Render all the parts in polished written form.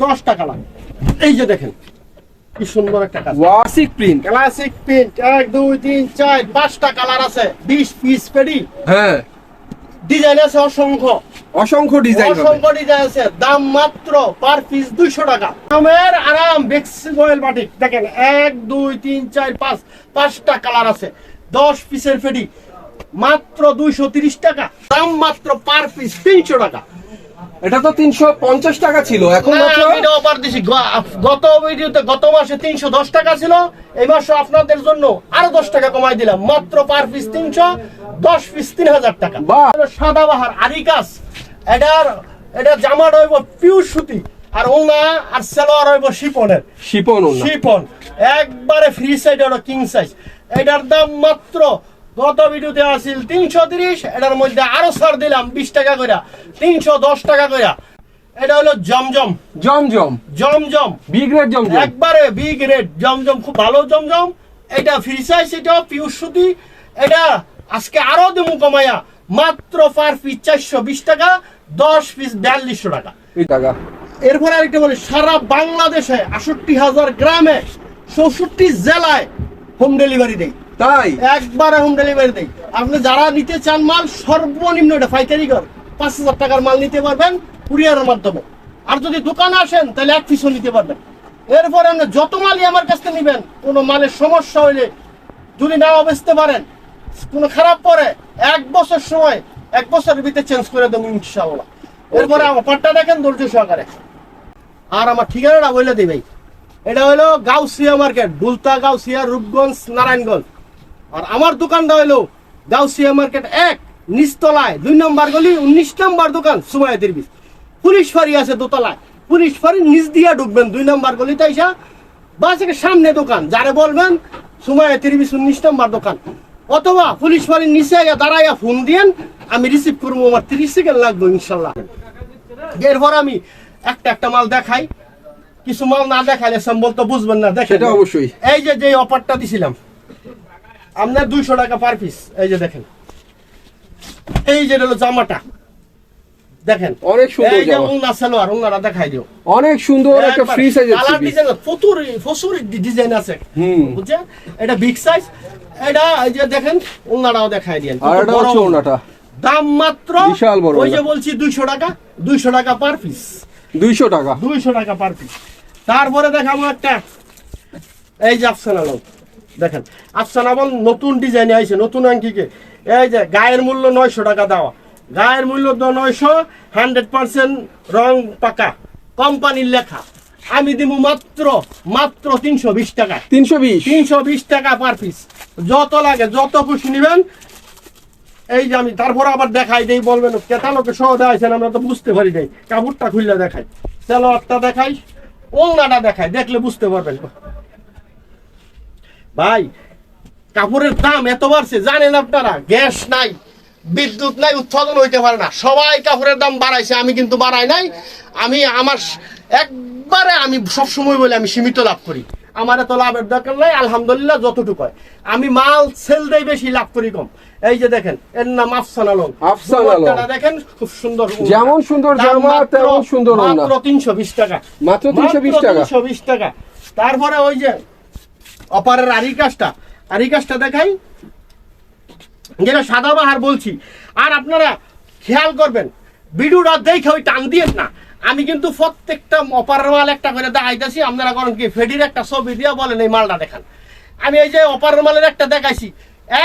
10টা কালার। এই যে দেখেন কি সুন্দর একটা কাজ, ক্লাসিক প্রিন্ট। Classic print. 1 2 3 4 5টা কালার আছে, 20 পিস পেডি। হ্যাঁ, ডিজাইন আছে অসংখ্য, অসংখ্য ডিজাইন হবে। অসংখ্য ডিজাইন আছে। দাম মাত্র পার পিস 200 টাকা। আমের আরাম বেক্সিবয়েল বাটিক দেখেন 1 2 3 4 5 5টা কালার আছে, 10 পিসের পেডি মাত্র 230 টাকা। দাম মাত্র পার পিস 300 টাকা। এটা তো 350 টাকা ছিল, এখন মাত্র এটা অফার দিছি। গত ভিডিওতে গত মাসে 310 টাকা ছিল, এই মাসে আপনাদের জন্য আরো 10 টাকা কমাই দিলাম, মাত্র পার পিস 300, 10 পিস 3000 টাকা। বাহ! সাদাবাহার আরিকাস, এটা জামা রইব পিওর সুতি, আর ওনা আর সালোয়ার রইব শিপনের। শিপন ওড়না। শিপন একবারে ফ্রি সাইজ, ওটা কিং সাইজ। এটার দাম মাত্র গত ভিডিওতে আসিল 330, এটার মধ্যে আরো ছাড় দিলাম 20 টাকা করে, 310 টাকা করে। এটা হলো জমজম। জমজম, জমজম বি গ্রেড জমজম। একবারে বি গ্রেড জমজম, খুব ভালো জমজম। এটা ফ্রি সাইজ, এটা পিওর সুতি। এটা আজকে আরো দেবো কমাইয়া, মাত্র পার পিস 420 টাকা, 10 পিস 4200 টাকা। এই টাকা। এরপরে আরেকটা বলি, সারা বাংলাদেশে 68,000 গ্রামে 64 জেলায় হোম ডেলিভারি দেয়। তাই একবারে হোম ডেলিভারি দেয়। আপনি যারা নিতে চান মাল, সর্বনিম্ন এটা পাইকারি কর 5000 টাকার মাল নিতে পারবেন কুরিয়ারের মাধ্যমে। আর যদি দোকানে আসেন তাহলে 1 পিসও নিতে পারবেন। এরপরে আপনি যত মালই আমার কাছ থেকে নেবেন, কোনো মালের সমস্যা হইলে যদি নাও বেচতে পারেন, কোনো খারাপ পরে 1 বছর সময়, 1 বছরের ভিতরে চেঞ্জ করে দেবো ইনশাআল্লাহ। এরপরে অফারটা দেখেন ধৈর্য সহকারে। আর আমার ঠিকানাটা বলে দিই ভাই, এটা হলো গাউসিয়া মার্কেট, দুলতা গাউসিয়া, রূপগঞ্জ, নারায়ণগঞ্জ। আর আমার দোকানটা হলো গাউসিয়া মার্কেট 1 নিচতলায় 2 নম্বর গলি, 19 নম্বর দোকান, সুমাইয়া তিরবিস। পুলিশ ফাঁড়ি আছে দোতলায়, পুলিশ ফাঁড়ির নিচ দিয়া ঢুকবেন 2 নম্বর গলিতে আইসা বাস এর সামনে দোকান। যারে বলবেন সুমাইয়া তিরবিস 19 নম্বর দোকান, অথবা পুলিশ ফাঁড়ির নিচে দাঁড়াইয়া ফোন দিয়েন, আমি রিসিভ করবো। আমার 30 সেকেন্ড লাগবে ইনশাল্লাহ। এরপর আমি একটা মাল দেখাই, কিছু মাল না দেখাইলে সম্বল তো বুঝবেন না। দেখেন, সেটা অবশ্যই। এই যে অফারটা দিছিলাম আপনার 200 টাকা পার পিস। এই যে দেখেন, এই যে হলো জামাটা দেখেন, অনেক সুন্দর এই যে জামা। ওন্না সালোয়ার, ওন্নাটা দেখাই দিও। অনেক সুন্দর একটা ফ্রি সাইজের কালার থ্রি পিস। ডিজাইন প্রচুর ডিজাইন আছে, বুঝছেন? এটা বিগ সাইজ। এটা এই যে দেখেন, ওন্নাটাও দেখাই দিয়েন। আর এটা হচ্ছে ওড়নাটা। দাম মাত্র বিশাল বড় ওই যে ওড়না। বলছি 200 টাকা, 200 টাকা পার পিস, 200 টাকা। 200 টাকা পার পিস। তারপরে দেখাবো একটা, এই যে আফসানা লং দেখেন, আফসানা বল নতুন ডিজাইনে আইছে, নতুন আঙ্কিকে। এই যে গায়ের মূল্য 900 টাকা দেওয়া, গায়ের মূল্য 900, 100% রং পাকা, কোম্পানির লেখা। আমি দিব মাত্র 320 টাকা। 320। 320 টাকা পার পিস। যত লাগে যত খুশি নিবেন। এই যে আমি তারপর আবার দেখাই দেই, বলবেন কেতালোকে সহ দেখাইছেন, আমরা তো বুঝতে পারি নাই। কাপড়টা খুললে দেখাই, সালোয়ারটা দেখাই, ওড়নাটা দেখাই, দেখলে বুঝতে পারবেন। ভাই কাপড়ের দাম এত বাড়ছে জানেন আপনারা? গ্যাস নাই, বিদ্যুৎ নাই, উৎপাদন হইতে পারে না, সবাই কাপড়ের দাম বাড়াইছে। আমি কিন্তু বাড়াই নাই। আমি আমার একবারে আমি সবসময় বলি আমি সীমিত লাভ করি। আমার এত লাভের দরকার নাই, আলহামদুলিল্লাহ যতটুকু হয়। আমি মাল সেল দেই বেশি, লাভ করি কম। এই যে দেখেন, এর নাম আফসানা লং। আফসানা লং দেখেন খুব সুন্দর, যেমন সুন্দর জামা তেমন সুন্দর ওড়না। মাত্র 320 টাকা। মাত্র 320 টাকা। 320 টাকা। তারপরে ওই যে অপারের আরিকাসটা দেখাই, যেটা সাদাবাহার বলছি। আর আপনারা খেয়াল করবেন, ভিডিওটা দেখে ওই টান দিয়েন না। আমি কিন্তু প্রত্যেকটা অপারের মাল একটা করে দেখাইতেছি। আপনারা করেন কি, ফেডির একটা ছবি দিয়ে বলেন এই মালটা দেখান। আমি এই যে অপারের মালের একটা দেখাইছি,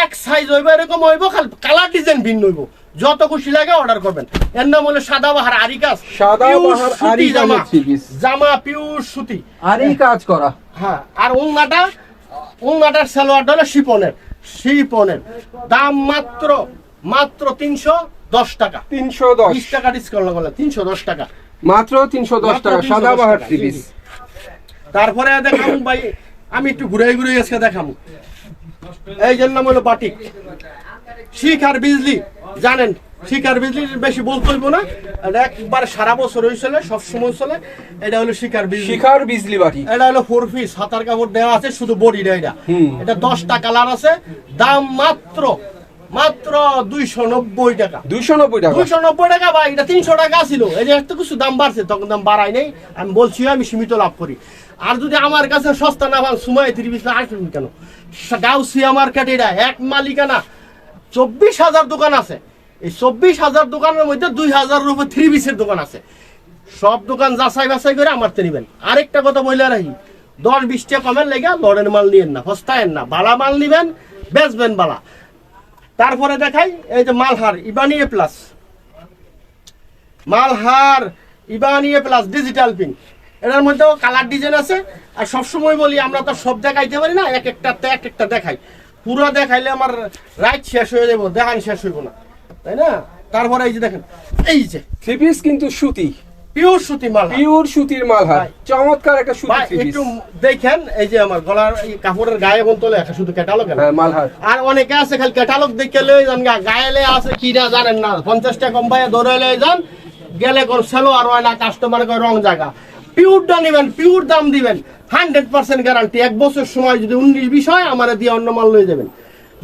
এক সাইজ হইব, এরকম হইব, খালি কালার ডিজাইন ভিন্ন হইব। যত খুশি লাগে অর্ডার করবেন। এর নাম হলো সাদাবাহার আরিকাস। সাদাবাহার আরিকাস জামা, থ্রি পিস। জামা পিওর সুতি, আরই কাজ করা। হ্যাঁ। আর ওন্নাটার সালোয়ারটা হলো শিপনের। দাম মাত্র 310 টাকা। 310। 20 টাকা ডিসকাউন্ট লাগলো, 310 টাকা। মাত্র 310 টাকা সাদাবাহার থ্রি পিস। তারপরে দেখাবো ভাই, আমি একটু ঘুরে আজকে দেখাবো। এই যে নাম হলো বাটিক, শিখার বিজলি। জানেন শিখার বিজলি বেশি বলতে হইব না, এটা একবার সারা বছর চলে, সবসময় চলে। এটা হলো শিখার বিজলি বাটি। এটা হলো 4 পিস, হাতার কাপড় দেওয়া আছে, শুধু বডিটা। এটা 10টা কালার আছে। দাম মাত্র 290 টাকা। 290 টাকা। 290 টাকা ভাই, এটা 300 টাকা ছিল। এই যে এত কিছু দাম বাড়ছে, তখন দাম বাড়াই নাই। আমি বলছি আমি সীমিত লাভ করি। আর যদি আমার কাছে সস্তা না পান, সময় 30 আসবেন কেন? গাউসিয়া মার্কেট এটা এক মালিকানা 24,000 দোকান আছে। এই 24,000 দোকানের মধ্যে 2,000 রুপে 3 পিসের দোকান আছে। সব দোকান যাচাই বাছাই করে আমার নিবেন। আরেকটা কথা বলে রাখি, 10-20 টাকা কমের লেগে লড়ের মাল নিয়েন না, সস্তায়েন না। বালা মাল নিবেন, বেচবেন বালা। তারপরে দেখাই এই যে মালহার ইবানিয়ে প্লাস, মালহার ইবানিয়ে প্লাস ডিজিটাল প্রিন্ট। এটার মধ্যেও কালার ডিজাইন আছে। আর সবসময় বলি আমরা তো সব দেখাইতে পারি না, এক একটা দেখাই। পুরো দেখাইলে আমার রাইট শেষ হয়ে যাবো, দেখান শেষ হইব না, তাই না? তারপরে এই যে দেখেন, এই যে 3 পিস কিন্তু সুতি, পিওর সুতি মাল, পিওর সুতির মালহার, চমৎকার একটা সুতি 3 পিস। একটু দেখেন এই যে আমার গলার এই কাপড়ের গায়ে কোন তোলে একটা শুধু ক্যাটালগ। হ্যাঁ মালহার। আর অনেকে আছে খালি ক্যাটালগ দেখে লই যান, গায়েলে আছে কি না জানেন না, 50 টাকা কম পাইয়া ধরে লই যান, গেলে কোন সেলো আর হয় না, কাস্টমার কয় রং জায়গা। পিওরটা নেবেন, পিওর দাম দিবেন, 100% গ্যারান্টি। 1 বছর সময় যদি 19-20 হয় আমার দিয়ে অন্য মাল লই যাবেন।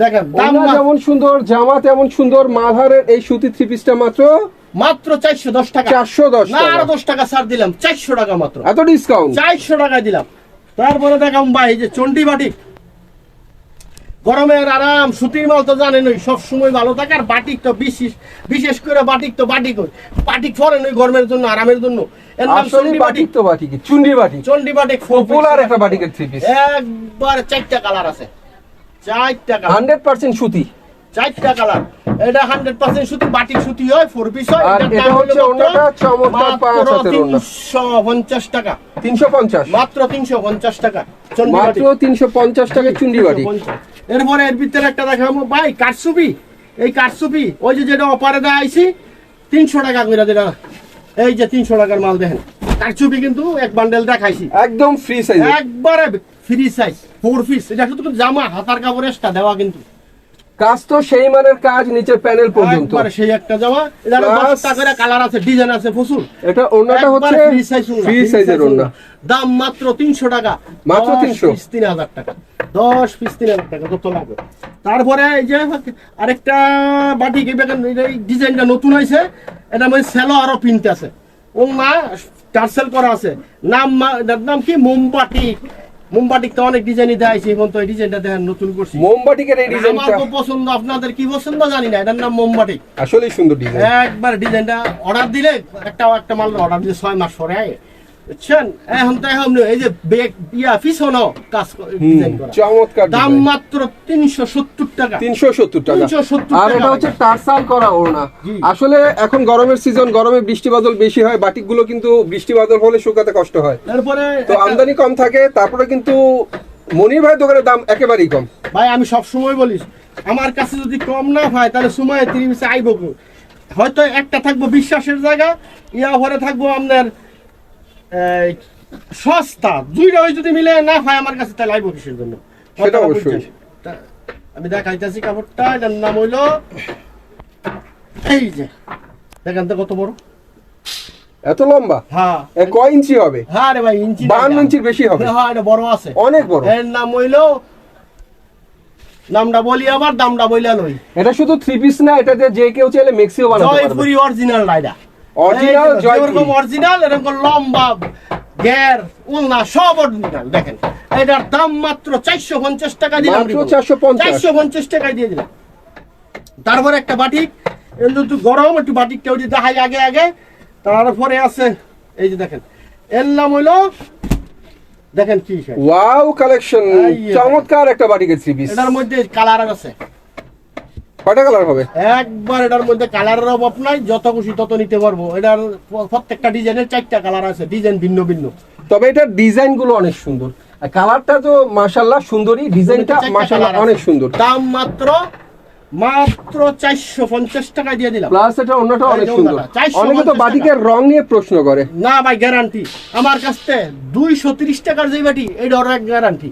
দেখেন দাম যেমন সুন্দর, জামা তেমন সুন্দর। মালহারের এই সুতি 3 পিসটা মাত্র 410 টাকা। 410 না টাকা। আরো 10 টাকা ছাড় দিলাম, 400 টাকা মাত্র। এত ডিসকাউন্ট? 400 টাকা দিলাম। তারপরে দেখাম ভাই এই যে চন্ডি বাটিক, গরমের আরাম, সুতির মাল তো জানেনই সব সময় ভালো থাকে। আর বাটিক তো বিশেষ করে বাটিক তো বাটিক পরেন ওই গরমের জন্য, আরামের জন্য। এর নাম আসলে চন্ডি বাটিক তো বাটিক, চুন্ডি বাটিক, চন্ডি বাটিক পপুলার একটা বাটিকের 3 পিস। একবার 4টা কালার আছে, 4টা কালার, 100% সুতি, 4টা কালার। এটা 100% সুতি, বাটিক সুতি হয়, 4 পিস হয়। আর এটা হচ্ছে ওন্নাটা চমৎকার 5 হাতের ওন্না। 350 টাকা, 350, মাত্র 350 টাকা চন্ডি মাত্র বাটিক। 350 টাকা চুন্ডি বাটিক। এরপরে এর ভিতরে একটা দেখাবো ভাই কাটসুপি। এই কাটসুপি ওই যে যেটা অপারে দেয় আইছি 300 টাকা করে, যেটা এই যে 300 টাকার মাল দেখেন। কাটসুপি কিন্তু এক বান্ডেল দেখাইছি, একদম ফ্রি সাইজ, একবারে ফ্রি সাইজ 4 পিস। এটা শুধু জামা, হাতার কাপড় এক্সট্রা দেওয়া, কিন্তু কাজ তো সেই মানের কাজ, নিচের প্যানেল পর্যন্ত একবারে সেই একটা জামা। এটা 10 টাকা করে কালার আছে, ডিজাইন আছে প্রচুর। এটা ওন্নাটা হচ্ছে ফ্রি সাইজের ওন্না। দাম মাত্র 300 টাকা, মাত্র 300, 3,000 টাকা, 10 পিস 3,000 টাকা কত লাগবে। তারপরে এই যে আরেকটা বাটিক, এই ডিজাইনটা নতুন হয়েছে। এটা মানে সেলো আরো প্রিন্ট আছে, ও মা টার্সেল করা আছে। নাম কি মোমবাটিক। মোমবাটিক তো অনেক ডিজাইনই দেখাইছি, এখন তো এই ডিজাইনটা দেখেন নতুন করছি। মোমবাটিকের এই ডিজাইনটা আমার খুব পছন্দ, আপনাদের কি পছন্দ জানি না। এটার নাম মোমবাটিক, আসলেই সুন্দর ডিজাইন। একবার ডিজাইনটা অর্ডার দিলে একটা মাল অর্ডার দিলে 6 মাস পরে আয়, বুঝছেন? এখন তো এখন এই যে পিছনও কাজ ডিজাইন করা, চমৎকার দাম ডিজাইন। মাত্র 370 টাকা, 370 টাকা। 370 আর টাকা। এটা হচ্ছে টার্সাল করা ওড়না। জি। আসলে এখন গরমের সিজন, গরমে বৃষ্টি বাদল বেশি হয়, বাটিকগুলো কিন্তু বৃষ্টি বাদল হলে শুকাতে কষ্ট হয়, তারপরে তো আমদানি কম থাকে। তারপরে কিন্তু মনির ভাই দোকানের দাম একেবারেই কম। ভাই আমি সব সময় বলিস, আমার কাছে যদি কম না হয় তাহলে সময় 30 আইব। হয়তো একটা থাকবো বিশ্বাসের জায়গা, ভরে থাকবো আপনার সস্তা। দুইটা যদি মিলে না হয় আমার কাছে, তাহলে আইব কিসের জন্য? সেটা অবশ্যই। আমি দেখাইতেছি কাপড়টা, এটার নাম হইলো এই যে দেখেন তো কত বড়, এত লম্বা। হ্যাঁ এ কয় ইঞ্চি হবে? হ্যাঁ রে ভাই, ইঞ্চি 52 ইঞ্চির বেশি হবে। হ্যাঁ এটা বড় আছে, অনেক বড়। এর নাম হইলো, নামটা বলি আবার দামটা বইলা লই। এটা শুধু 3 পিস না, এটাতে যে কেউ চাইলে মেক্সিও বানাতে পারবে। জয়পুরি অরিজিনাল রাইডা, অরিজিনাল জয়পুরি, এরকম অরিজিনাল, এরকম লম্বা গের উলনা সব অরিজিনাল। দেখেন এটার দাম মাত্র 450 টাকা দিলাম, মাত্র 450, 450 টাকায় দিয়ে দিলাম। তারপরে একটা বাটিক, একটু গরম, একটু বাটিকটা ওই দেখাই আগে আগে। তারপরে আছে এই যে দেখেন, এর নাম হইলো দেখেন কি ওয়াও কালেকশন, চমৎকার একটা বাটিকের 3 পিস। এটার মধ্যে কালার আছে, কয়টা কালার হবে? একবার এটার মধ্যে কালারের অভাব নাই, যত খুশি তত নিতে পারবো। এটার প্রত্যেকটা ডিজাইনের 4টা কালার আছে, ডিজাইন ভিন্ন ভিন্ন। তবে এটার ডিজাইন গুলো অনেক সুন্দর, আর কালারটা তো মাশাআল্লাহ সুন্দরই, ডিজাইনটা মাশাআল্লাহ অনেক সুন্দর। দাম মাত্র 450 টাকা দিয়ে দিলাম। প্লাস এটা অন্যটা অনেক সুন্দর। 450 অনেকে তো বাটিকের রং নিয়ে প্রশ্ন করে, না ভাই গ্যারান্টি আমার কাছে 230 টাকার যে বাটি, এইটা ওর গ্যারান্টি।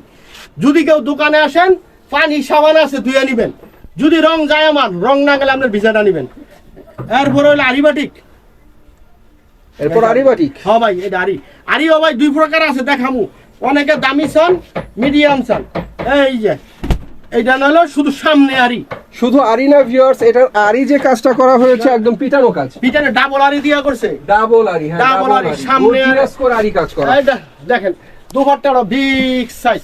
যদি কেউ দোকানে আসেন, পানি সাবান আছে ধুয়ে নিবেন, যদি রং যায় আমার, রং না গেলে আপনার ভিসাটা নিবেন। এরপরে হলো আরি বাটিক, এরপর আরি বাটিক। হ্যাঁ ভাই এটা আরিও ভাই 2 প্রকার আছে, দেখামু। অনেকে দামি চান, মিডিয়াম চান। এই যে এইটা হলো শুধু সামনে আরি, শুধু আরি না ভিউয়ার্স, এটার আরি যে কাজটা করা হয়েছে একদম পিটানো কাজ, পিছনে ডাবল আরি দিয়া করছে, ডাবল আরি, হ্যাঁ ডাবল আরি, সামনে গর্জিয়াস করে আরি কাজ করা। এইটা দেখেন দুপাট্টাটা বিগ সাইজ,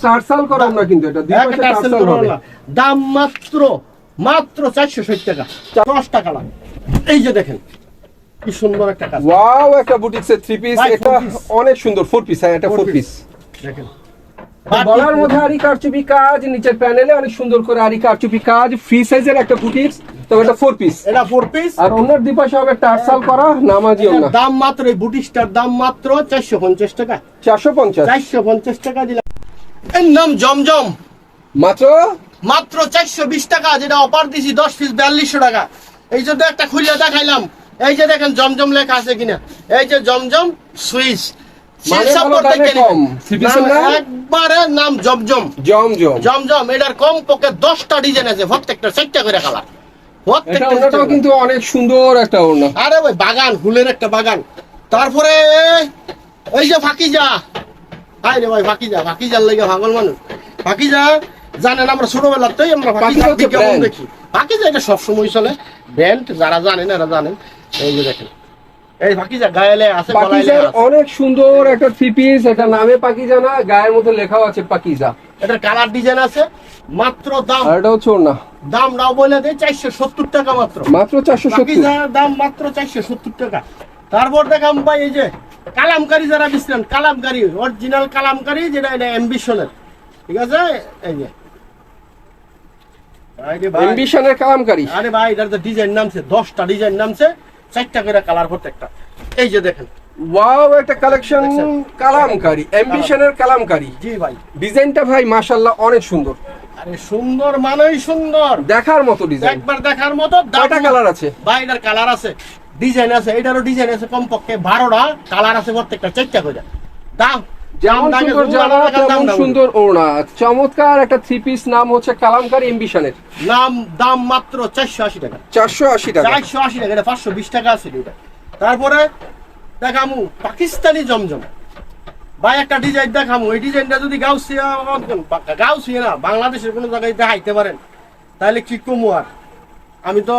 টার্সাল করা না কিন্তু এটা দুই পাশে টার্সাল হবে। দাম মাত্র 460 টাকা, 10 টাকা লাগে। এই যে দেখেন কি সুন্দর একটা কাজ, ওয়াও, একটা বুটিক্সের থ্রি পিস, ভাই, এটা 4 piece। অনেক সুন্দর ফোর পিস, হ্যাঁ এটা ফোর পিস। দেখেন গলার মধ্যে আরি কারচুপি কাজ, নিচের প্যানেলে অনেক সুন্দর করে আরি কারচুপি কাজ, ফ্রি সাইজের একটা বুটিক্স, তবে এটা ফোর পিস। এটা 4 পিস, আর অন্যের দুপাশে হবে টার্সাল করা নামাজি ওন্না। দাম মাত্র এই বুটিকটার দাম মাত্র 450 টাকা, 450 450 টাকা দিলাম। এর নাম জমজম, মাত্র মাত্র 420 টাকা, যেটা অফার দিছি 10 পিস 4200 টাকা। এই জন্য একটা খুলে দেখাইলাম, এই যে দেখেন জমজম লেখা আছে কিনা, এই যে জমজম সুইচ, মানে হলো দামে কম, থ্রি পিসের নাম একবারে নাম জমজম, জমজম। জমজম। এটার কম পক্ষে 10টা ডিজাইন আছে, প্রত্যেকটা 4টা করে কালার, এটা ওন্নাটাও কিন্তু অনেক সুন্দর একটা ওন্না। আরে ভাই বাগান, ফুলের একটা বাগান। তারপরে এই যে ফাকিজা, হাই রে ভাই ফাকিজা, ফাকিজার লেগে পাগল মানুষ। ফাকিজা জানেন আমরা ছোটবেলাতেই আমরা ফাকিজা ফাকিজা হচ্ছে বিজ্ঞাপন brand। দেখি, ফাকিজা এটা সবসময় চলে ব্র্যান্ড, যারা জানেন এরা জানেন। এই যে দেখেন এই ফাকিজা গায়েলে আছে, গলায় পাকিজার আছে। অনেক সুন্দর একটা থ্রি পিস, এটা নামে পাকিজা না, গায়ের মধ্যে লেখাও আছে পাকিজা। এটার কালার ডিজাইন আছে, মাত্র দাম, আর এটা হচ্ছে ওন্না, দাম নাও বলে দেয় 470 টাকা মাত্র, মাত্র 470। ফাকিজার দাম মাত্র 470 টাকা। তারপর দেখাম ভাই এই যে কালামকারী যারা বিছলেন, কালামকারী অরিজিনাল কালামকারী, যেটা এটা অ্যাম্বিশনের, ঠিক আছে। এই যে আরে ভাই, এমবিশনের কালামকারী। আরে ভাই এটার যে ডিজাইন নামছে 10টা ডিজাইন নামছে, 4টা করে কালার প্রত্যেকটা। এই যে দেখেন ওয়াও, একটা কালেকশন দেখছেন? কালামকারী, এমবিশনের কালামকারী। জি ভাই, ডিজাইনটা ভাই মাশাআল্লাহ অনেক সুন্দর, আরে সুন্দর মানেই সুন্দর, দেখার মতো ডিজাইন। একবার দেখার মতো। কয়টা কালার আছে ভাই এটার কালার আছে, ডিজাইন আছে, এটারও ডিজাইন আছে কমপক্ষে 12টা, কালার আছে প্রত্যেকটা 4টা করে। দাম যেমন দাম সুন্দর দাম জামা দাম তেমন দাম সুন্দর ওড়না, চমৎকার একটা থ্রি পিস, নাম হচ্ছে কালামকারী এমবিশনের, দাম মাত্র 480 টাকা, 480 টাকা। 480 টাকা, এটা 520 টাকা আছে এটা। তারপরে দেখামু পাকিস্তানি জমজম, ভাই একটা ডিজাইন দেখামু, এই ডিজাইনটা যদি গাউসিয়া না বাংলাদেশের কোনো জায়গায় দেখাইতে পারেন তাহলে কি কমু আর। আমি তো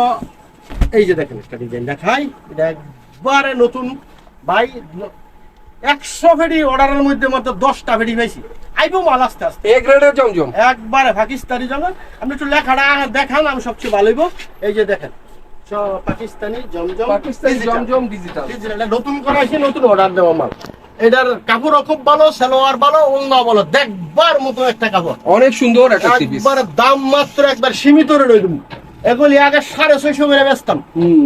এই যে দেখেন একটা ডিজাইন দেখাই, এটা একবারে নতুন ভাই, 100 ফেডি অর্ডারের মধ্যে মাত্র 10টা ফেডি পাইছি, আইবো মাল আস্তে আস্তে। এ গ্রেডের জমজম, একবারে পাকিস্তানি জমজম। আপনি একটু লেখাটা দেখান, আমি সবচেয়ে ভালো হইব। এই যে দেখেন পাকিস্তানি জমজম, পাকিস্তানি জমজম ডিজিটাল। এটা নতুন করা হয়েছে, নতুন অর্ডার দেওয়া মাল। এটার কাপড়ও খুব ভালো, সালোয়ার ভালো, ওড়না ভালো, দেখবার মতো একটা কাপড়, অনেক সুন্দর একটা থ্রি পিস। একবার দাম মাত্র একবার সীমিত রইল। এগুলি আগে 650 করে বেচতাম,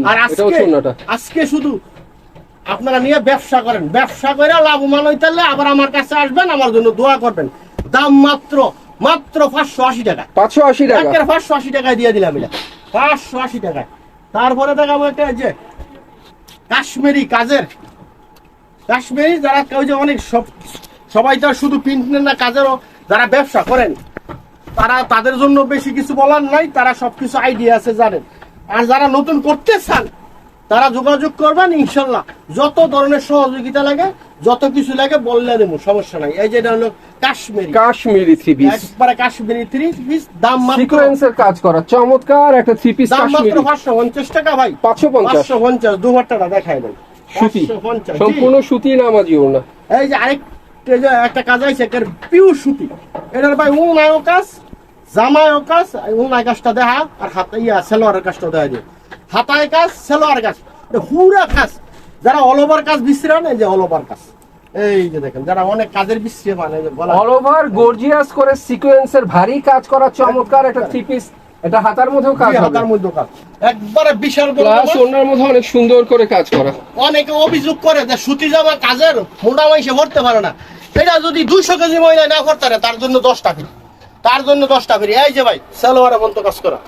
আর এটা হচ্ছে ওড়নাটা। আজকে শুধু আপনারা নিয়ে ব্যবসা করেন, ব্যবসা করে লাভবান হইতে হলে আবার আমার কাছে আসবেন, আমার জন্য দোয়া করবেন। দাম মাত্র 580 টাকা, 580 টাকা, একের 580 টাকায় দিয়ে দিলাম এটা, 580 টাকায়। তারপরে দেখাবো একটা যে কাশ্মীরি কাজের, কাশ্মীরি যারা কেউ যে অনেক সবাই তো আর শুধু প্রিন্ট নেন না, কাজেরও যারা ব্যবসা করেন তারা, তাদের জন্য বেশি কিছু বলার নাই, তারা সবকিছু আইডিয়া আছে জানেন। আর যারা নতুন করতে চান তারা যোগাযোগ করবেন, ইনশাল্লাহ যত ধরনের সহযোগিতা লাগে, যত কিছু লাগে বললে দেবো, সমস্যা নাই। এই যে এটা হলো কাশ্মীরি, কাশ্মীরি থ্রি পিস, একবারে কাশ্মীরি 3 পিস, দাম মাত্র, সিকোয়েন্সের কাজ করা চমৎকার একটা থ্রি পিস দাম মাত্র কাশ্মীরি, 550 টাকা ভাই, 550 550। দুপাট্টাটা দেখাই দেন, সুতি, 550, জি। সম্পূর্ণ সুতি নামাজি ওড়না। এই যে একটা কাজ আছে, একটা পিওর সুতি, এটার ভাই উলনায়ও কাজ, জামায়ও কাজ, উলনায় কাজটা দেখা, আর হাতে সেলোয়ারের কাজটা দেখা যায়, হাতায় কাজ, সেলোয়ার কাজ, পুরা কাজ। যারা অল ওভার কাজ বিশ্রান, এই যে অল ওভার কাজ, এই যে দেখেন যারা অনেক কাজের বিশ্রে মানে অল ওভার গর্জিয়াস করে সিকোয়েন্সের ভারী কাজ করা চমৎকার একটা থ্রি পিস, এটা হাতার মধ্যেও কাজ হবে, হাতার মধ্যে কাজ, একবারে বিশাল বড় প্লাস জামা। ওড়নার মধ্যে অনেক সুন্দর করে কাজ করা। অনেকে অভিযোগ করে যে সুতি জামা কাজের মোটা মাইসে ভরতে পারে না, এটা যদি 200 কেজি মহিলা না ভরতে পারে তার জন্য 10টা ফ্রি, তার জন্য 10টা ফ্রি। এই যে ভাই সালোয়ারে পর্যন্ত কাজ করা,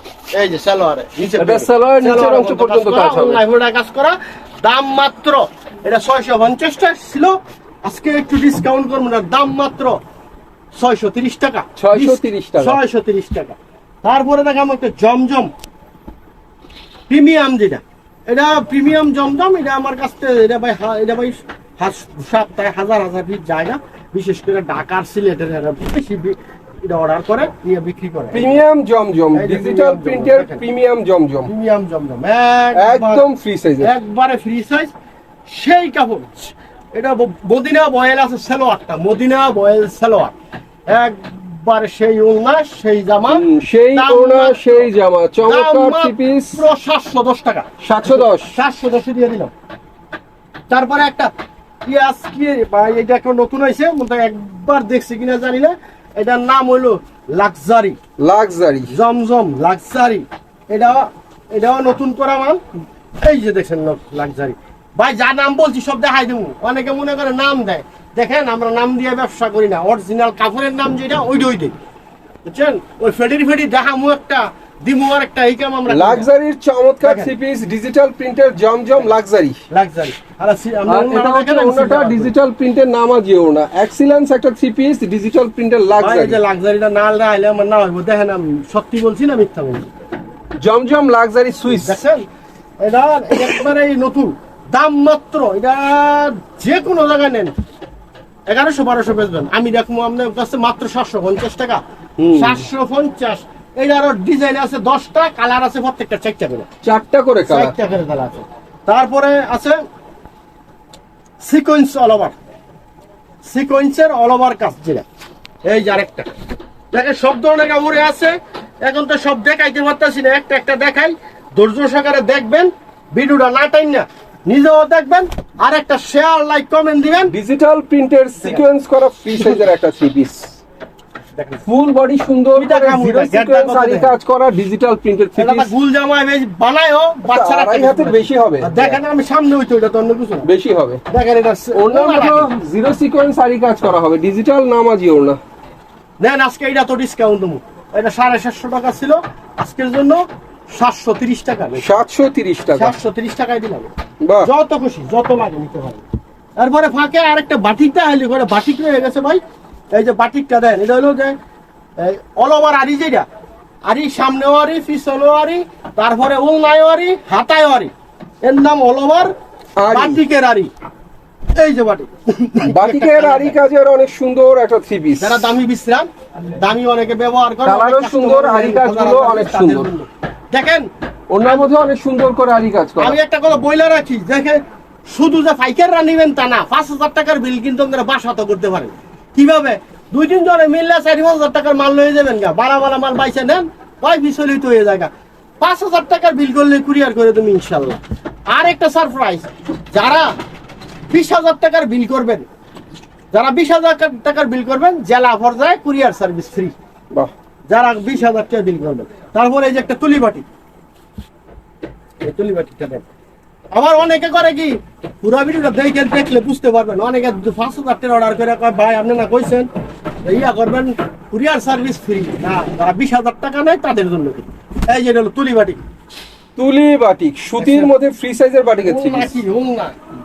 এই যে সালোয়ারে এটা সালোয়ার নিচের অংশ পর্যন্ত কাজ হবে, অনলাইন কাজ করা। দাম মাত্র, এটা 650 টাকা ছিল, আজকে একটু ডিসকাউন্ট করবো না, দাম মাত্র 630 টাকা, 630 টাকা, 630 টাকা। তারপরে দেখাম একটা জমজম প্রিমিয়াম, যেটা এটা প্রিমিয়াম জমজম, এটা আমার কাছ থেকে এটা ভাই সপ্তাহে হাজার হাজার পিস যায় না, বিশেষ করে ঢাকার সিলেটের বেশি এটা অর্ডার করে নিয়ে বিক্রি করে। প্রিমিয়াম জমজম, এই যে ডিজিটাল premium প্রিন্টের জমজম, দেখেন। প্রিমিয়াম জমজম, প্রিমিয়াম জমজম একদম ফ্রি সাইজের। একবারে ফ্রি সাইজ, সেই কাপড়। এটা মদিনা বয়েল আছে সালোয়ারটা, মদিনা বয়েল সালোয়ার, একবারে সেই ওড়না সেই জামা, সেই দাম ওড়না মাত্র- সেই জামা, দাম চমৎকার থ্রি পিস, মাত্র 710 টাকা। 710। 710 দিয়ে দিলাম। তারপরে একটা কি আজকে ভাই, এটা একটা নতুন হয়েছে, একবার দেখছি কিনা জানি না, এটার নাম হলো লাক্সারি লাক্সারি জমজম লাক্সারি। এটাও নতুন করা মাল। এই যে দেখেন লাক্সারি ভাই, যা নাম বলছি সব দেখাই দেবো। অনেকে মনে করে নাম দেয়, দেখেন আমরা নাম দিয়ে ব্যবসা করি না, অরিজিনাল কাপড়ের নাম যেটা ওই দিই, বুঝছেন? ওই ফেডি দেখামু একটা, দিমু আর একটা, এই কাম আমরা লাক্সারির চমৎকার দেখেন। থ্রি পিস, ডিজিটাল প্রিন্টের জমজম লাক্সারি। লাক্সারি। আর আর এটা হচ্ছে ওড়নাটা ডিজিটাল প্রিন্টের নামাজি ওড়না, এক্সিলেন্স একটা থ্রি পিস ডিজিটাল প্রিন্টের ভাই লাক্সারি। এই যে লাক্সারিটা না আইলে আমার না হইব, দেখেন আমি সত্যি বলছি না মিথ্যা বলছি? জমজম লাক্সারি সুইস, দেখছেন? এটা একবারে নতুন, দাম মাত্র, এটা যে কোনো জায়গায় নেন 1100-1200 বেচবেন, আমি দেখবো আপনার কাছে মাত্র 750 টাকা। 750। এটারও ডিজাইন আছে 10টা, কালার আছে প্রত্যেকটা 4টা করে, 4টা করে কালার। 4টা করে কালার আছে। তারপরে আছে সিকোয়েন্স অল ওভার, সিকোয়েন্সের অল ওভার কাজ যেটা, এই যে আরেকটা দেখেন, সব ধরনের কাপড়ে আছে। এখন তো সব দেখাইতে পারতেছি না, একটা একটা দেখাই, ধৈর্য সহকারে দেখবেন, ভিডিওটা না টাইম না, নিজেও দেখবেন, আর একটা শেয়ার লাইক কমেন্ট দিবেন। ডিজিটাল প্রিন্টের সিকোয়েন্স করা ফ্রি সাইজের একটা থ্রি পিস, দেখেন ফুল বডি সুন্দর এটা করে কামড় জিরো দেয়, সিকোয়েন্স গেটটা আরি কত কাজ করা ডিজিটাল প্রিন্টের থ্রি এটা পিস। গুল জামায় বেশ বানায়ও, বাচ্চারা 2.5 হাতের বেশি হবে, দেখেন আমি সামনে হইতো, এটা তো অন্য কিছু না। বেশি হবে। দেখেন এটা ওড়নার মতো জিরো সিকোয়েন্স আরি কাজ করা হবে, ডিজিটাল নামাজি ওড়না। দেন আজকে এটা তো ডিসকাউন্ট দেবো, এটা 750 টাকা ছিল, আজকের জন্য 730 টাকা, 730 টাকা। 730 টাকায় দিলাম। বাহ, যত খুশি যত লাগে নিতে পারবেন। তারপরে ফাঁকে আরেকটা বাটিকটা হাইলি করে, বাটিক রয়ে গেছে ভাই, এই যে বাটিকটা দেন, এটা হলো যে অল ওভার আরি, যেটা আরি সামনেও আরি পিছনেও আরি, তারপরে উলনায় আরি হাতায় আরি, এর নাম অল ওভার আরি। বাটিকের আরি। এই যে বাটিক, বাটিকের আরি কাজের অনেক সুন্দর একটা থ্রি পিস। যারা দামি বিশ্রাম, দামি অনেকে ব্যবহার করে, কালারও অনেক সুন্দর, customer আরি কাজগুলো অনেক তাদের সুন্দর। জন্য। দেখেন ওড়নার মধ্যে অনেক সুন্দর করে আরি কাজ করা। আমি একটা কথা বইলা রাখি, দেখেন শুধু যে ফাইকাররা নিবেন তা না, 5000 টাকার বিল কিন্তু আপনারা বাসাতে করতে পারেন। কিভাবে? 2-3 জনে মিললে 4-5 টাকার মাল লয়ে যাবেন গা, বাড়া মাল বাইসে নেন, কয় পিছলেই তো হয়ে যায় গা। 5000 টাকার বিল করলে কুরিয়ার করে তুমি ইনশাল্লাহ। আর একটা সারপ্রাইজ, যারা 20,000 টাকার বিল করবেন, যারা 20,000 টাকার বিল করবেন, জেলা পর্যায়ে কুরিয়ার সার্ভিস ফ্রি। বাহ, যারা 20,000 টাকা বিল করবেন। তারপরে এই যে একটা তুলি বাটি, এই তুলি বাটিটা দেন। আবার অনেকে করে কি, পুরো ভিডিওটা দেখলে বুঝতে পারবেন, অনেকে 5,000 টাকা অর্ডার করে কয় ভাই আপনি না কইছেন ইয়া করবেন কুরিয়ার সার্ভিস ফ্রি, না যারা 20,000 টাকা নেয় তাদের জন্য। এই যে এটা হলো তুলি বাটি, তুলি বাটিক, সুতির মধ্যে ফ্রি সাইজের বাটিকের থ্রি পিস।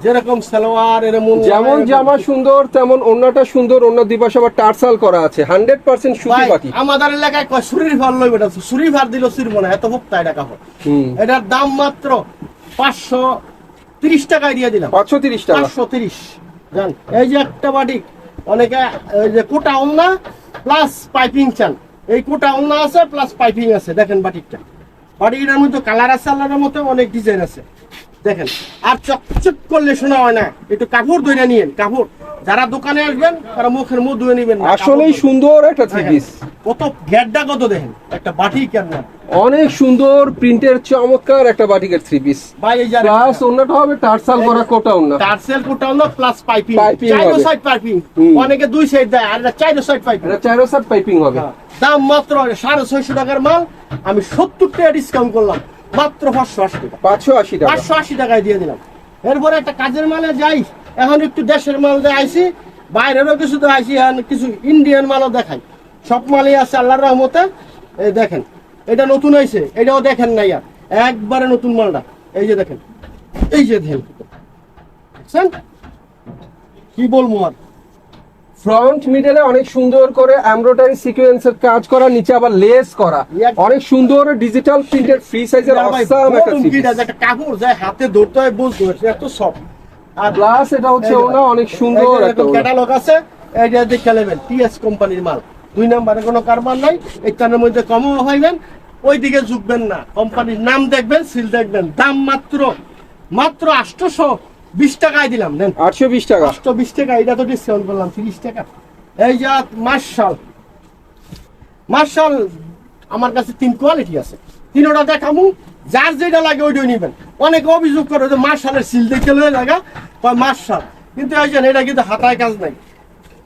যেরকম সালোয়ার এরকম যেমন জামা সুন্দর তেমন ওড়নাটা সুন্দর, অন্য দিবাস আবার টার্সাল করা আছে, 100% সুতি ভাই, বাটিক। আমাদের এলাকায় কয় সুরির ভার লইবে না, সুরির ভার দিল সিরবো না, এত ভোক্তা এটা কাপড়। এটার দাম মাত্র 530 টাকায় দিয়ে দিলাম। 530 টাকা। 530 জান। এই যে একটা বাটিক, অনেকে এই যে কোটা ওলনা প্লাস পাইপিং চান, এই কোটা ওলনা আছে প্লাস পাইপিং আছে। দেখেন বাটিকটা, বাটিকটার মধ্যে কালার আছে, আল্লাহর মতো অনেক ডিজাইন আছে। দেখেন, আর চকচক করলে শোনা হয় না, একটু কাপড় ধরে নিয়েন। কাপড় যারা দোকানে আসবেন তারা মুখের মুখ ধুয়ে নিবেন না, আসলেই কাপড় সুন্দর একটা থ্রি দেখেন, পিস, কত গেটটা কত দেখেন, একটা বাটিক কেন অনেক সুন্দর প্রিন্টের চমৎকার একটা বাটিকের থ্রি পিস। ভাই, এই যে প্লাস ওড়নাটা হবে টার্সাল করা কোটা ওড়না। টার্সেল কোটা হলো প্লাস পাইপিং, পাইপিং চারো হবে। Side piping. হুম। অনেকে 2 সাইড দেয়, আর এটা চারো সাইড পাইপিং। এটা 4 সাইড পাইপিং হবে। দাম মাত্র 650 টাকার মাল, আমি 70 টাকা ডিসকাউন্ট করলাম, মাত্র 580 টাকা। 580 টাকা। 580 টাকায় দিয়ে দিলাম। এরপরে একটা কাজের মালে যাই, এখন একটু দেশের মাল দিয়ে আইছি, বাইরেরও কিছু তো আইছি, এখন কিছু ইন্ডিয়ান মালও দেখাই। সব মালই আছে আল্লাহর রহমতে। এই দেখেন, এটা নতুন হয়েছে, এটাও দেখেন না ইয়ার, একবারে নতুন মালটা। এই যে দেখেন, এই যে দেখেন, দেখছেন? কি বলবো আর, ফ্রন্ট মিডলে অনেক সুন্দর করে এমব্রয়ডারি সিকোয়েন্সের কাজ করা, নিচে আবার লেস করা, অনেক সুন্দর ডিজিটাল প্রিন্টেড ফ্রি সাইজের অসাম একটা থ্রি পিস। একটা কাপড় যায় হাতে ধরতে হয়, বুঝতে পারছি এত সফট। আর প্লাস এটা হচ্ছে ওনা অনেক সুন্দর একটা ওড়না। ক্যাটালগ আছে, এইটা দেখে নেবেন, টিএস কোম্পানির মাল। 2 নম্বরে কোনো কারবার নাই, এই কানের মধ্যে কমও হইবেন, ওইদিকে ঝুঁকবেন না, কোম্পানির নাম দেখবেন, সিল দেখবেন। দাম মাত্র 820 টাকায় দিলাম, নেন 820 টাকা। 820 টাকা। এটা তো ডিসকাউন্ট করলাম 30 টাকা। এই যে মার্শাল আমার কাছে 3 কোয়ালিটি আছে, 3টা দেখামু, যার যেটা লাগে ওইটাই নিবেন। অনেকে অভিযোগ করে যে মার্শালের সিল দেখে লয়ে লাগা কয় মার্শাল, কিন্তু এই যে এটা কিন্তু হাতায় কাজ নাই,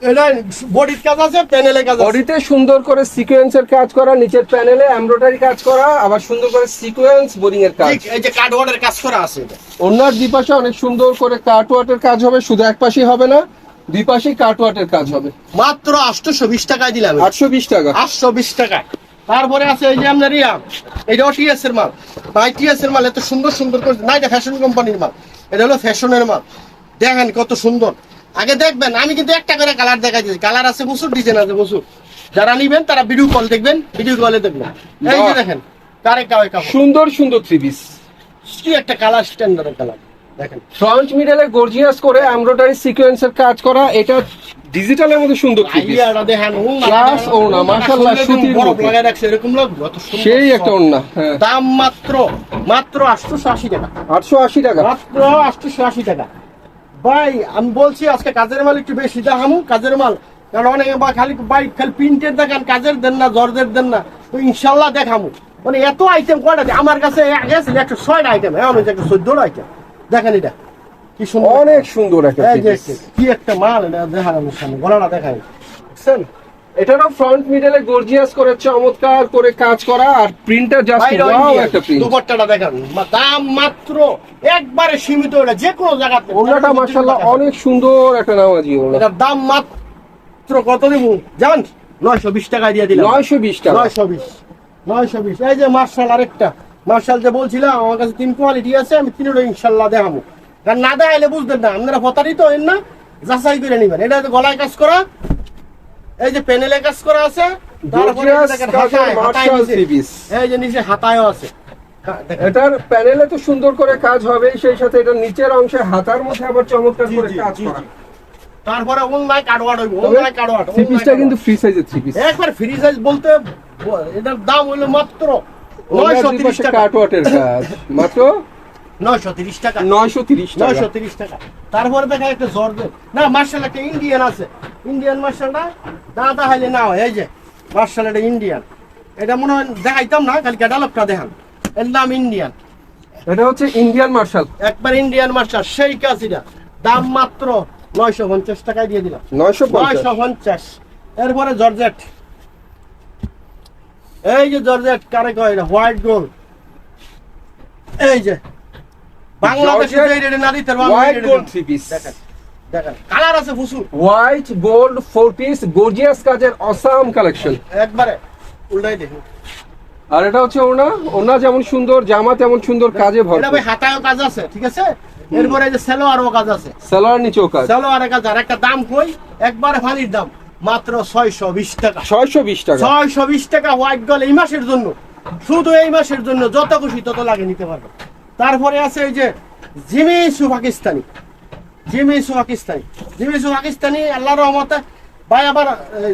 এটা বডির কাজ আছে, প্যানেলে কাজ আছে। বডিতে সুন্দর করে সিকোয়েন্সের কাজ করা, নিচের প্যানেলে এমব্রয়ডারি কাজ করা, আবার সুন্দর করে সিকোয়েন্স বোরিং এর কাজ। ঠিক এই যে কাটওয়ার্ডের কাজ করা আছে এটা। ওনার দুই পাশে অনেক সুন্দর করে কাটওয়ার্টের কাজ হবে, শুধু এক পাশেই হবে না, দুই পাশেই কাটওয়ার্টের কাজ হবে। মাত্র 820 টাকায় দিলাম, 820 টাকা। 820 টাকা। তারপরে আছে এই যে আপনার এটা টিএস এর মাল, ভাই টিএস এর মাল এত সুন্দর সুন্দর করে না, এটা ফ্যাশন কোম্পানির মাল, এটা হলো ফ্যাশনের মাল। দেখেন কত সুন্দর, আগে দেখবেন, আমি কিন্তু একটা করে কালার দেখাই দিয়েছি, কালার আছে প্রচুর, ডিজাইন আছে প্রচুর। যারা নিবেন তারা ভিডিও কল দেখবেন, ভিডিও কলে দেখবেন। এই যে দেখেন কারে কাওয়ে কাপড়, সুন্দর সুন্দর থ্রি পিস, কি একটা কালার, স্ট্যান্ডার্ড কালার। দেখেন ফ্রন্ট মিডলে গর্জিয়াস করে এমব্রয়ডারি সিকোয়েন্সের কাজ করা, এটা ডিজিটালের মধ্যে সুন্দর থ্রি পিস। আইডিয়াটা দেখেন, ক্লাস ওনা মাশাআল্লাহ, সুতির বড় মধ্যে লাগায় রাখছে, এরকম লাগবে এত সুন্দর। সেই একটা ওন্না। হ্যাঁ, দাম মাত্র 880 টাকা, 880 টাকা। মাত্র 880 টাকা। ভাই আমি বলছি আজকে কাজের মাল একটু বেশি দেখামু, কাজের মাল, কারণ অনেকে বা খালি প্রিন্টের দেখান, কাজের দেন না, জর্জের দেন না, তো ইনশাল্লাহ দেখামু। মানে এত আইটেম কয়টা, আমার কাছে আগে ছিল 106 আইটেম, এখন হয়েছে 114 আইটেম। দেখেন এটা কি সুন্দর, অনেক সুন্দর একটা এই থ্রি যে পিস। কি একটা মাল, এটা দেখার আমার সামনে গলাটা দেখাই, বুঝছেন? এটারও ফ্রন্ট মিডলে গর্জিয়াস করে চমৎকার করে কাজ করা, আর প্রিন্টার জাস্ট ওয়াও একটা প্রিন্ট। দুপাট্টাটা দেখেন, দাম মাত্র একবারে সীমিত, এটা যে কোনো জায়গাতে। ওনাটা মাশাআল্লাহ অনেক সুন্দর একটা নামাজি ওনা। এটার দাম মাত্র কত দেব জান? 920 টাকা দিয়ে দিলাম। 920 টাকা। 920। এই যে মার্শাল, আরেকটা মার্শাল যে বলছিলাম, আমার কাছে 3 কোয়ালিটি আছে, আমি 3টা ইনশাআল্লাহ দেখাবো। কারণ না দেখাইলে বুঝবেন না, আপনারা প্রতারিত হন না, যাচাই করে নেবেন। এটা গলায় কাজ করা, এই যে প্যানেলে কাজ করা আছে, তারপরে দেখেন হাতায় নিচে, এই যে নিচে হাতায়ও আছে। এটার প্যানেলে তো সুন্দর করে কাজ হবে, সেই সাথে এটা নিচের অংশে হাতার মধ্যে আবার চমৎকার করে কাজ করা। তারপরে অনলাইন কাটওয়ার্ড হইব, অনলাইন কাটওয়ার্ড। থ্রি পিসটা কিন্তু ফ্রি সাইজের থ্রি পিস, একবার ফ্রি সাইজ বলতে এটার দাম হলো মাত্র 930 টাকা। কাটওয়ার্টের কাজ মাত্র 930 টাকা, 930 টাকা। 930 টাকা। তারপরে দেখা একটা জর্জেট, না মার্শাল একটা ইন্ডিয়ান আছে, ইন্ডিয়ান মার্শালটা দাদা হাইলে না হয়, এই যে মার্শাল এটা ইন্ডিয়ান, এটা মনে হয় দেখাইতাম না, খালি ক্যাটালগটা দেখান, এর নাম ইন্ডিয়ান। এটা হচ্ছে ইন্ডিয়ান মার্শাল, একবার ইন্ডিয়ান মার্শাল, সেই কাজ এটা, দাম মাত্র 950 টাকায় দিয়ে দিলাম। 950। এরপরে জর্জেট, এই যে জর্জেট কারে কয়, এটা হোয়াইট গোল্ড। এই যে বাংলাদেশে যে রেটে না দিতে পারবো, হোয়াইট গোল্ড থ্রি পিস, দেখেন দেখেন কালার আছে প্রচুর। হোয়াইট গোল্ড 4 পিস গর্জিয়াস কাজের অসাম কালেকশন। একবারে উল্টাই দেখুন। আর এটা হচ্ছে ওনা, ওনা যেমন সুন্দর, জামা তেমন সুন্দর, কাজে এটা ভরপুর। ভাই হাতায়ও কাজ আছে, ঠিক আছে। এরপরে এই যে সালোয়ারও কাজ আছে, সালোয়ার নিচেও কাজ। সালোয়ারের কাজ। আর একটা দাম কই, একবারে ফানির দাম মাত্র 620 টাকা। 620 টাকা। 620 টাকা হোয়াইট গোল্ড, এই মাসের জন্য, শুধু এই মাসের জন্য, যত খুশি তত লাগে নিতে পারবে। তারপরে আছে এই যে জিমিচু পাকিস্তানি, জিমিচু পাকিস্তানি, আল্লাহর রহমতে ভাই। আবার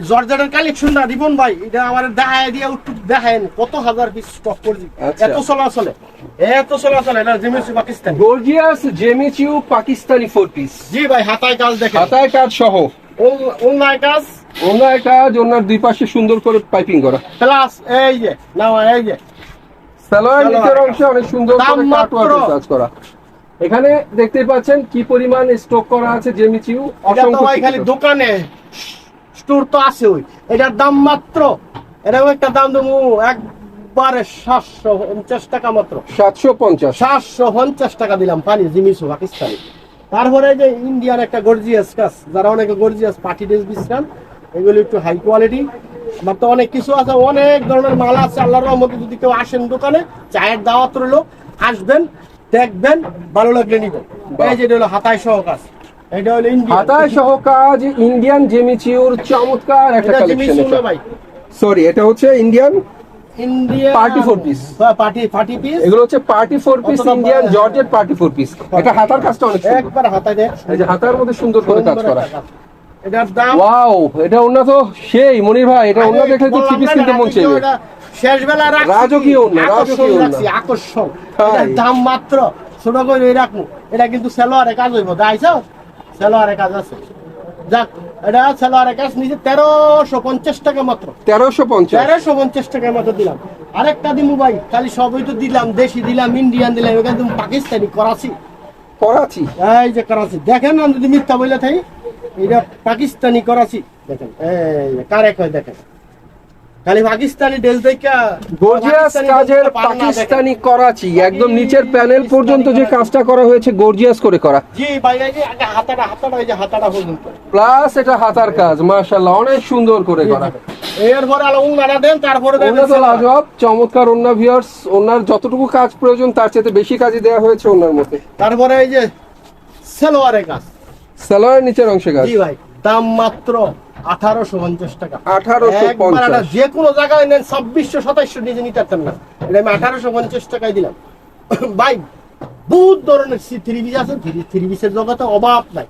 জর্জেটের কালেকশনটা রিপন ভাই, এটা আমার দেখায় দিয়ে দেখেন কত হাজার পিস স্টক করছি, আচ্ছা। এত চলাচলে, এটা Jimmy Choo Pakistani. Gorgeous Jimmy Choo Pakistani 4 piece. জি ভাই, হাতায় কাজ দেখেন, হাতায় কাজ সহ, ওনার কাজ, ওনার কাজ, ওনার দুই পাশে সুন্দর করে পাইপিং করা, প্লাস এই যে না এই যে সালোয়ার নিচের অংশে অনেক সুন্দর দাম করে কাটওয়ার্কের কাজ করা। এখানে দেখতে পাচ্ছেন কি পরিমাণ স্টক করা আছে জেমিচিউ, এটা তো অসংখ্য ভাই খালি ছোট। দোকানে স্টোর তো আছে, ওই এটার দাম মাত্র, এরকম একটা দাম দেবো একবারে 750 টাকা, মাত্র 750। 750 টাকা দিলাম পানি, জিমিচু পাকিস্তানি। তারপরে এই যে ইন্ডিয়ান একটা গর্জিয়াস কাজ, যারা অনেকে গর্জিয়াস পার্টি ড্রেস বিশ্রাম, এগুলো একটু হাই কোয়ালিটি। আমার তো অনেক কিছু আছে, অনেক ধরনের মাল আছে, আল্লাহর রহমতে যদি কেউ আসেন দোকানে, চায়ের দাওয়াত রইলো, আসবেন, দেখবেন, ভালো লাগলে নিবেন। এই যে এটা হলো হাতায় সহ কাজ, এটা হলো ইন্ডিয়ান হাতায় সহ কাজ, ইন্ডিয়ান জেমিচিউর চমৎকার একটা এটা কালেকশন। জিমিচু না ভাই, সরি, এটা হচ্ছে Indian Indian party 4 piece. Party piece, এগুলো হচ্ছে পার্টি 4 পিস, অথবা ইন্ডিয়ান জর্জেট পার্টি 4 পিস। এটা হাতার কাজটা অনেক সুন্দর, একবার হাতায় দেখ, এই যে হাতার মধ্যে সুন্দর করে কাজ করা। এটার দাম ওয়াও, এটা ওন্না তো সেই মনির ভাই, এটা ওন্না দেখলে তো থ্রি পিস কিনতে মন চাইবে। শেষ বেলা রাজকীয় ওন্না, রাজকীয় ওন্না। আকর্ষণ। তাই। এটার দাম মাত্র ছোট করে রাখবো। এটা কিন্তু সেলোয়ারে কাজ হইব, দাইছ সেলোয়ারে কাজ আছে। যাক, এটা সেলোয়ারে কাজ নিচে 1350 টাকা মাত্র। 1350। 1350 টাকার মতো দিলাম। আরেকটা দিমু ভাই, খালি সবই তো দিলাম, দেশি দিলাম, ইন্ডিয়ান দিলাম, এখানে তুমি পাকিস্তানি করাচি। করাচি। এই যে করাচি দেখেন, আমি যদি মিথ্যা বলে থাকি, এটা পাকিস্তানি করাচি দেখেন। এই যে কারেক্ট হয় দেখেন, খালি পাকিস্তানি ড্রেস দেখা গর্জিয়াস কাজের পাকিস্তানি করাচি, একদম নিচের প্যানেল পর্যন্ত যে কাজটা করা হয়েছে গর্জিয়াস করে করা। জি ভাই, এই যে আগে হাতাটা এই যে হাতাটা পর্যন্ত, প্লাস এটা হাতার কাজ মাশাআল্লাহ অনেক সুন্দর করে করা। এরপরে আলো উন্নাটা দেন, তারপরে দেন ওন্না তো লাজবাব, চমৎকার ওন্না ভিউয়ার্স। ওন্নার যতটুকু কাজ প্রয়োজন তার চেয়ে বেশি কাজই দেওয়া হয়েছে ওন্নার মধ্যে। তারপরে এই যে সালোয়ারের কাজ। সালোয়ারের নিচের অংশে কাজ। জি ভাই, দাম মাত্র 1850 টাকা। 1850। যে কোনো জায়গায় নেন 2600-2700 নিজে নিতে পারতেন না, এটা আমি 1850 টাকায় দিলাম। ভাই বহুত ধরনের থ্রি পিস আছে, থ্রি পিসের জগতে অভাব নাই।